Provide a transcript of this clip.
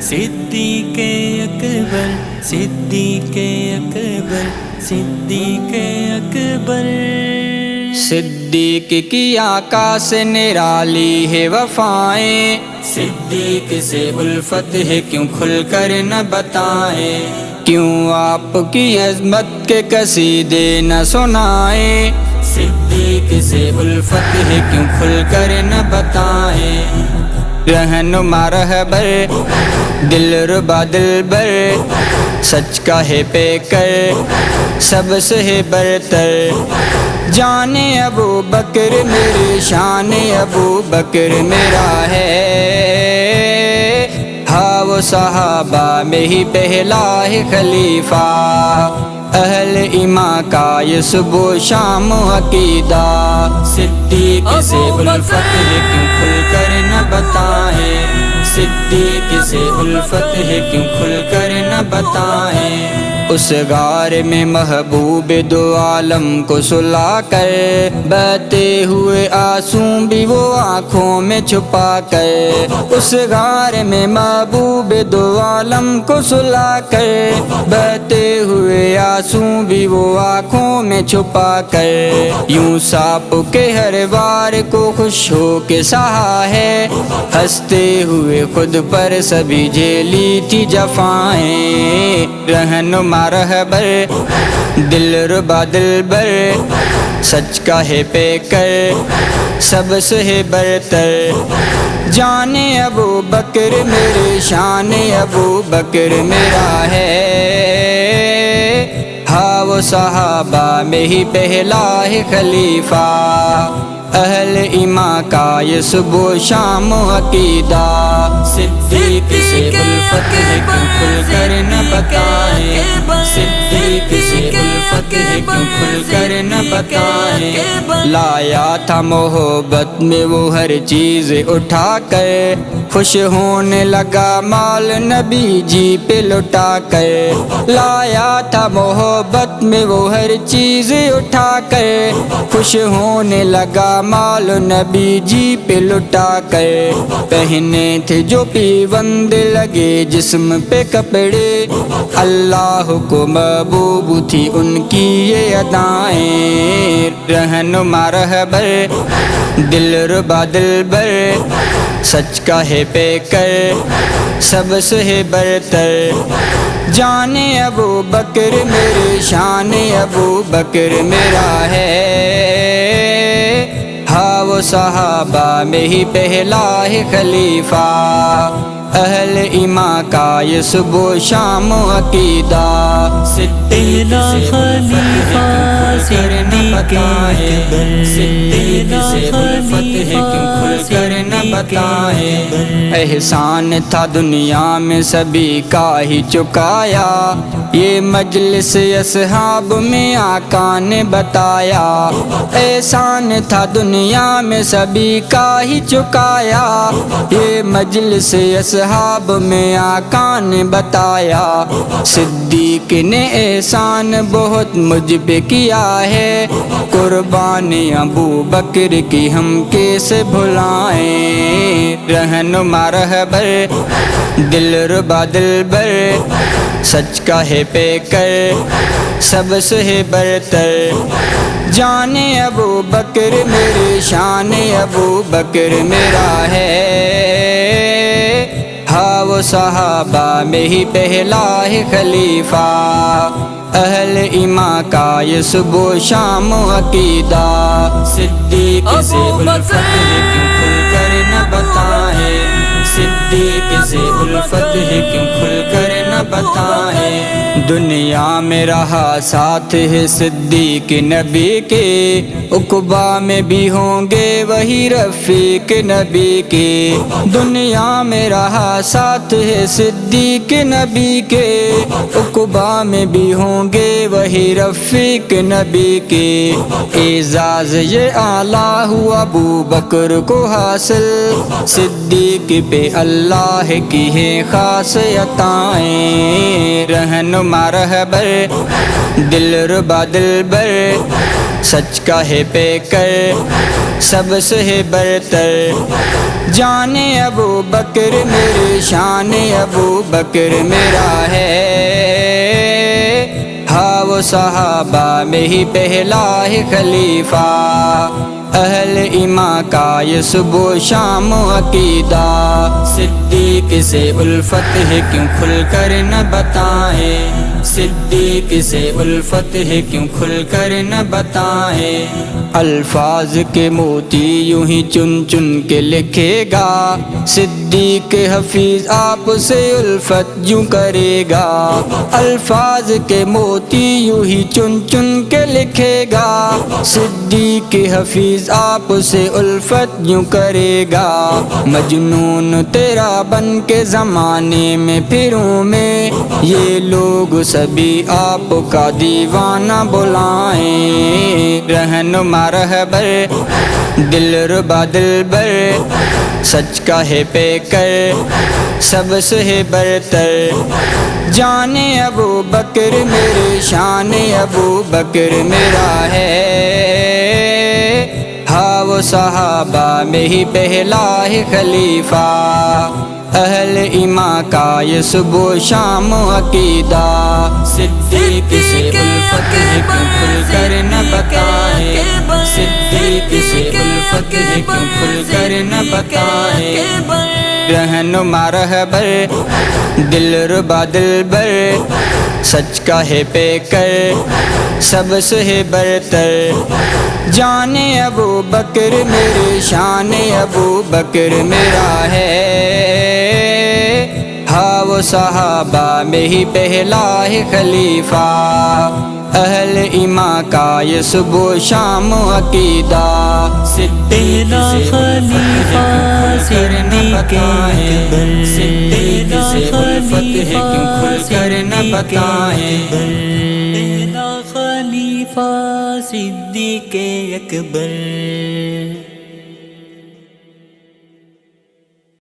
صدیق اکبر صدیق اکبر صدیق اکبر۔ صدیق کی آقا سے نرالی ہے وفائیں، صدیق سے الفت ہے کیوں کھل کر نہ بتائیں، کیوں آپ کی عظمت کے قصیدے نہ سنائیں، صدیق سے الفت ہے کیوں کھل کر نہ بتائیں۔ رہنما رہبر دلربا دلبر، سچ کا ہے پے کر سب سے ہے برتر، جان ابو بکر میری شان ابو بکر میرا ہے، ہاں وہ صحابہ میں ہی پہلا ہے خلیفہ، اہل ایمان کا یہ صبح شام عقیدہ، صدیق سے الفت ہے کیوں کھل کر نہ بتائیں، صدیق سے الفت ہے کیوں کھل کر نہ بتائیں۔ اس غار میں محبوب دو عالم کو سلا کر، بہتے ہوئے آنسو بھی وہ آنکھوں میں چھپا کر، اس غار میں محبوب دو عالم کو سلا کر، بہتے ہوئے آنسو بھی وہ آنکھوں میں چھپا کر، یوں سانپ کے ہر وار کو خوش ہو کے سہا ہے، ہنستے ہوئے خود پر سبھی جھیلی تھی جفائیں، رہنما رہبر دلربا دلبر، سچ کا ہے پے کر سب سے ہے برتر، جان ابو بکر میری شان ابو بکر میرا ہے، ہاں وہ صحابہ میں ہی پہلا ہے خلیفہ، اہل ایمان کا یہ صبح شام عقیدہ، صدیق سے الفت ہے کیوں کھل کر نہ بتائیں، صدیق سے الفت ہے کیوں کھل کر نہ بتائیں۔ لایا تھا محبت میں وہ ہر چیز اٹھا کر، خوش ہونے لگا مال نبی جی پہ لٹا کر، لایا تھا محبت میں وہ ہر چیز اٹھا کر، خوش ہونے لگا مال نبی جی پہ لٹا کر، پہنے تھے جو پیوند لگے جسم پہ کپڑے، اللہ کو محبوب تھی ان کی یہ ادائیں، رہنما رہبر دلربا دلبر، سچ کا ہے پے کر سب سے ہے برتر، جان ابو بکر میری شان ابو بکر میرا ہے، ہاں وہ صحابہ میں ہی پہلا ہے خلیفہ، اہل ایمان کا یہ صبح شام عقیدہ، صدیق سے الفت ہے کیوں کھل کر نہ بتائیں، صدیق سے الفت ہے کیوں کھل کر نہ بتائیں۔ احسان تھا دنیا میں سبھی کا ہی چکایا، یہ مجلس اصحاب میں آقا نے بتایا، احسان تھا دنیا میں سبھی کا ہی چکایا، یہ مجلس اصحاب میں آقا نے بتایا، صدیق نے احسان بہت مجھ پہ کیا ہے، قربانی ابو بکر کی ہم کیسے بھلائیں، رہنما رہبر دلربا دلبر، سچ کا ہے پے کر سب سے ہے برتر، جان ابو بکر میری شان ابو بکر میرا ہے، ہاں وہ صحابہ میں ہی پہلا ہے خلیفہ، اہل ایمان کا یہ صبح شام عقیدہ، صدیق سے الفت ہے کیوں کھل کر نہ بتائیں، صدیق سے الفت ہے کیوں کھل کر نہ بتائیں۔ دنیا میں رہا ساتھ ہے صدیق نبی کے، عقبہ میں بھی ہوں گے وہی رفیق نبی کے، دنیا میں رہا ساتھ ہے صدیق نبی کے، عقبہ میں بھی ہوں گے وہی رفیق نبی کے، اعزاز یہ اعلیٰ ہوا ابو بکر کو حاصل، صدیق پہ اللہ کی ہے خاص عطائیں، رہنما رہبر دلربا دلبر، سچ کا ہے پے کر سب سے ہے برتر، جانے ابو بکر میرے شان ابو بکر میرا ہے، ہاں وہ صحابہ میں ہی پہلا ہے خلیفہ، اہل ایمان کا یہ صبح و شام عقیدہ، صدیق سے الفت ہے کیوں کھل کر نہ بتائیں، صدیق سے الفت ہے کیوں کھل کر نہ بتائیں، الفاظ کے موتی یوں ہی چن چن کے لکھے گا، صدیق حفیظ آپ سے الفت یوں کرے گا، الفاظ کے موتی یوں ہی چن چن کے لکھے گا، صدیق حفیظ آپ سے الفت یوں کرے گا، مجنون تیرا بن کے زمانے میں پھروں میں، یہ لوگ سبھی آپ کا دیوانہ بلائیں، رہنما رہبر دل ربا دلبر، سچ کا ہے پے کر سب سے ہے برتر، جانے ابو بکر میرے شان ابو بکر میرا ہے، ہاں وہ صحابہ میں ہی پہلا ہے خلیفہ، اہل ایمان کا یہ صبح و شام عقیدہ، صدیق سے الفت ہے کیوں کھل کر نہ بتائیں، صدیق سے الفت ہے کیوں کھل کر نہ بتائیں، رہنما رہبر دل ربا دلبر، سچ کا ہے پے کر سب سے ہے برتر، جانے ابو بکر میرے شان ابو بکر میرا ہے، ہاں وہ صحابہ میں ہی پہلا ہے خلیفہ، اہل ایمان کا یہ صبح و شام عقیدہ، صدیق سے خلیفہ صدیق اکبر، صدیق سے الفت ہے کیوں کھل کر نہ بتائیں، پہلا خلیفہ صدیق اکبر۔